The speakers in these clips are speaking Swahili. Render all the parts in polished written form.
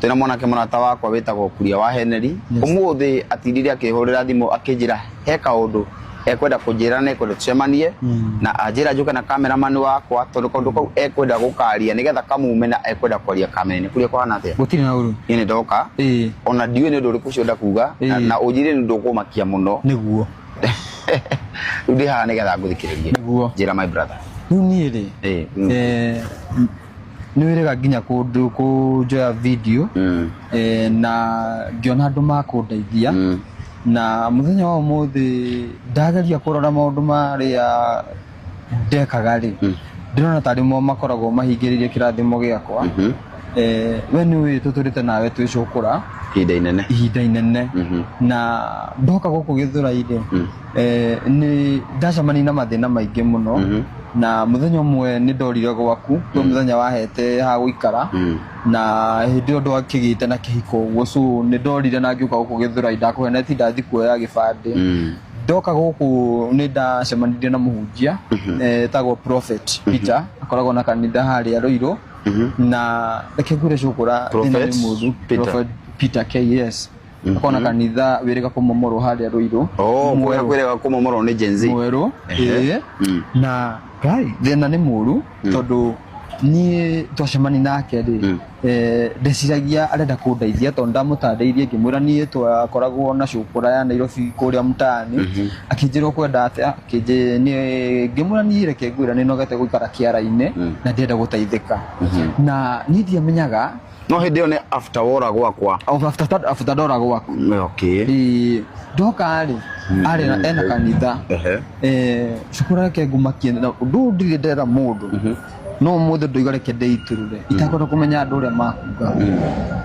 Tena mwanake mũrata wakwa wĩtagwo Kuria wa Henry ũmũthĩ atirire akĩhũrĩra thimũ akĩnjĩra he kaũndũ ekwenda kũnjĩra na ekwenda tucemanie na anjĩra njuke na cameraman wakwa tondũ kaũndũ kau ekwenda gũkaria nĩgetha kamume na ekwenda kwaria kamera-inĩ. Kuria kũhana atĩa? Gũtirĩ na ũru. Niĩ nĩ ndoka ona ndiũĩ nĩ ũndũ ũrĩkũ ũcio ndakuga na ũnjĩre nĩ ndũkũmakia mũno nĩguo rĩu ndĩ haha nĩgetha ngũthikĩrĩrie. Nĩguo njĩra my brother. Rĩu niĩ rĩ nĩ wĩrĩga nginya kũndũ kũnjoya video na ngĩona andũ makũndeithia na mũthenya wa ũmũthĩ ndageria kũrora maũndũ marĩa ndekaga rĩ ndĩrona tarĩ mo makoragwo mahingĩrĩirie kĩrathimo gĩakwa. We nĩ ũĩ tũtũrĩte nawe twĩcũkũra ihinda inene na ndoka gũkũ Gĩthũrai-rĩ nĩ ndacemania na mathĩna maingĩ mũno na mũthenya ũmwe nĩ ndorire gwaku tondũ mũthenya wahete ha gũikara na hĩndĩ ĩyo ndwakĩgĩte na kĩhiko ũguo so nĩ ndorire na ngĩũka gũkũ Gĩthũrai ndakũheneti ndathi kuoya gĩbandĩ. Ndoka gũkũ nĩ ndacemanirie na mũhunjia etagwo Prophet Peter akoragwo na kanitha harĩa Rũirũ na reke ngwĩre cũkũra thĩna nĩ mũndũ Prophet Peter KS akona kanitha wĩrĩga kũmomorwo harĩa Rũirũ. Mwerũ wĩrĩga kũmomorwo nĩ Gen Z mwerũ na Ngai thĩna nĩ mũru tondũ niĩ twacemani nake rĩ ndeciragia arenda kũndeithia tondũ ndamũtarĩirie ngĩmwĩra niĩ twakoragwo na cũkũra ya Nairobi kũrĩa mtaani akĩnjĩra ũkwenda atĩa ngĩmwĩra niĩ reke ngwĩra nĩ nogete gũikara kĩara-inĩ na ndĩrenda gũteithĩka na niĩ ndiamenyaga no hĩndĩ ĩyo nĩ after wora gwakwa after ndora gwaku. Ndoka rĩ arĩ ena kanitha cũkũra reke ngũmakie na ũndũ ndirĩ ndera mũndũ no mũthĩ ndũiga reke ndĩitũrũre itakwenda kũmenya andũ ũrĩa makuga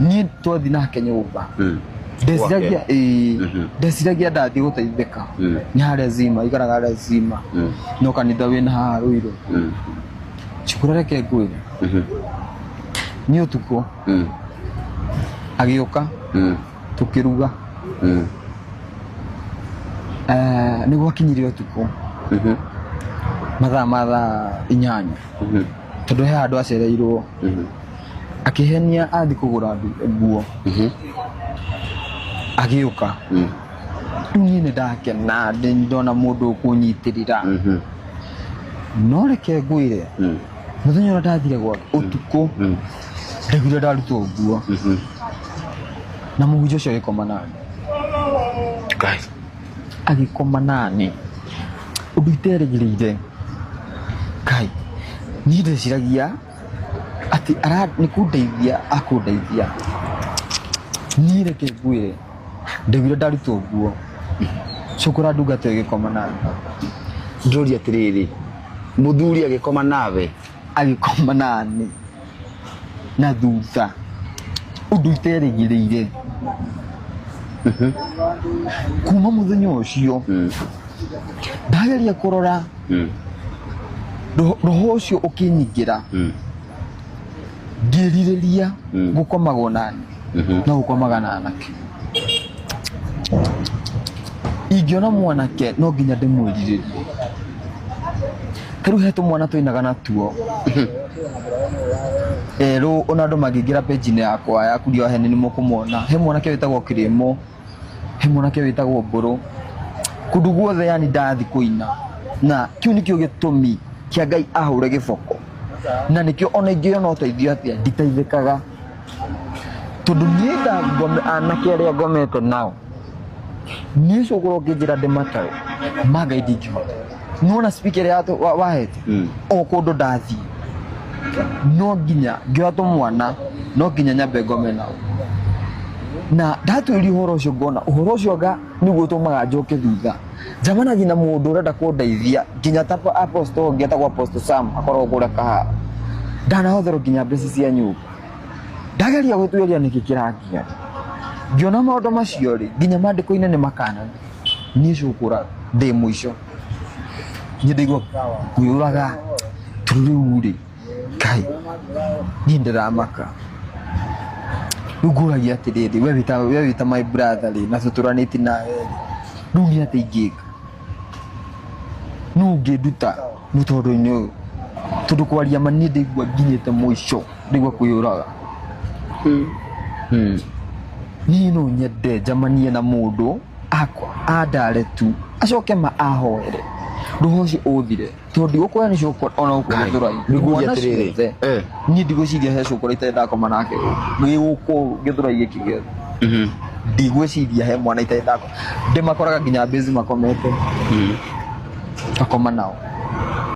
niĩ twathi nake nyũmba ndeciragia ndathiĩ gũteithĩka nĩ harĩa Zima ikaraga harĩa Zima no kanitha wĩna haha Rũirũ. Cũkũra reke ngwĩre nĩ ũtukũ agĩũka tũkĩruga nĩ gwakinyire ũtukũ mathaa ma thaa 8 tondũ he handũ acereirwo akĩhenia athi kũgũra nguo agĩũka. Rĩu niĩ nĩ ndakena ndona mũndũ ũkũnyitĩrĩra no reke ngwĩre mũthenya ũrĩa ndathire gwake ũtukũ ndaiguire ndarutwo nguo na mũhunjia ũcio agĩkoma nani agĩkoma nani ũndũ iterĩgĩrĩire. Ngai niĩ ndeciragia atĩ nĩ kũndeithia akũndeithia niĩ reke ngwĩre ndaiguire ndarutwo nguo cũkũra ndungata ĩgĩkoma nani. Ndũria atĩrĩrĩ mũthuri agĩkoma nawe? Agĩkoma nani na thutha ũndũ iterĩgĩrĩire. Kuma mũthenya ũcio ndageria kũrora roho ũcio ũkĩnyingĩra ngĩrirĩria gũkomagwo nani no gũkomaga na anake. Ingĩona mwanake no nginya ndĩmwĩrirĩrie. Rĩu he tũmwana tũinaga natuo rĩu ona andũ mangĩingĩra page-inĩ yakwa ya Kuria wa Henry nĩ mũkũmona. He mwanake wĩtagwo Kĩrĩmo, he mwanake wĩtagwo Mbũrũ, kũndũ guothe yani ndathi kũina na kĩu nĩkĩo gĩtũmi kĩa Ngai ahũre gĩboko na nĩkĩo ona ingĩona ũteithio atĩa nditeithĩkaga tondũ niĩ anake arĩa ngomete nao niĩ cũkũra ũkĩnjĩra ndĩmatae ma Ngai ndingĩhota. Nona speaker ĩrĩa wahete o kũndũ ndathiĩ no nginya ngĩoya tũmwana no nginya nyambe ngome nao na ndatwĩria ũhoro ũcio ngona ũhoro ũcio nĩguo ũtũmaga njoke thutha njamanagia na mũndũ ũrenda kũndeithia nginya ta apostle ũngĩ etagwo Apostle Sam akoragwo kũrĩa Kahawa ndanahotherwo nginya mbeca cia nyũmba. Ndageria gwĩtuĩria nĩkĩ kĩrangia ngĩona maũndũ macio rĩ nginya maandĩko-inĩ nĩ makanana niĩ cũkũra ndĩ mũico niĩ ndaigua kwĩyũraga rĩu rĩ Ngai niĩ ndĩramaka. Rĩu ngũragia atĩrĩrĩ we wĩta my brother rĩ na tũtũranĩtie nawe rĩu nĩ atĩ ingĩka no ngĩnduta mũtũũro-inĩ ũyũ tondũ kwaria ma niĩ ndaigua nginyĩte mũico ndaigua kwĩyũraga. niĩ no nyende njamanie na mũndũ andare tu acoke ahoere roho ũcio ũthire tondũ ndigũkũra nĩ cũkũra ona gũkũ Gĩthũrai niĩ ndigwĩciria he cũkũra itendakoma nake gĩgũkũ Gĩthũrai gĩkĩ gĩothe ndigwĩciria he mwana itendakoma ndĩmakoraga nginya base makomete akoma nao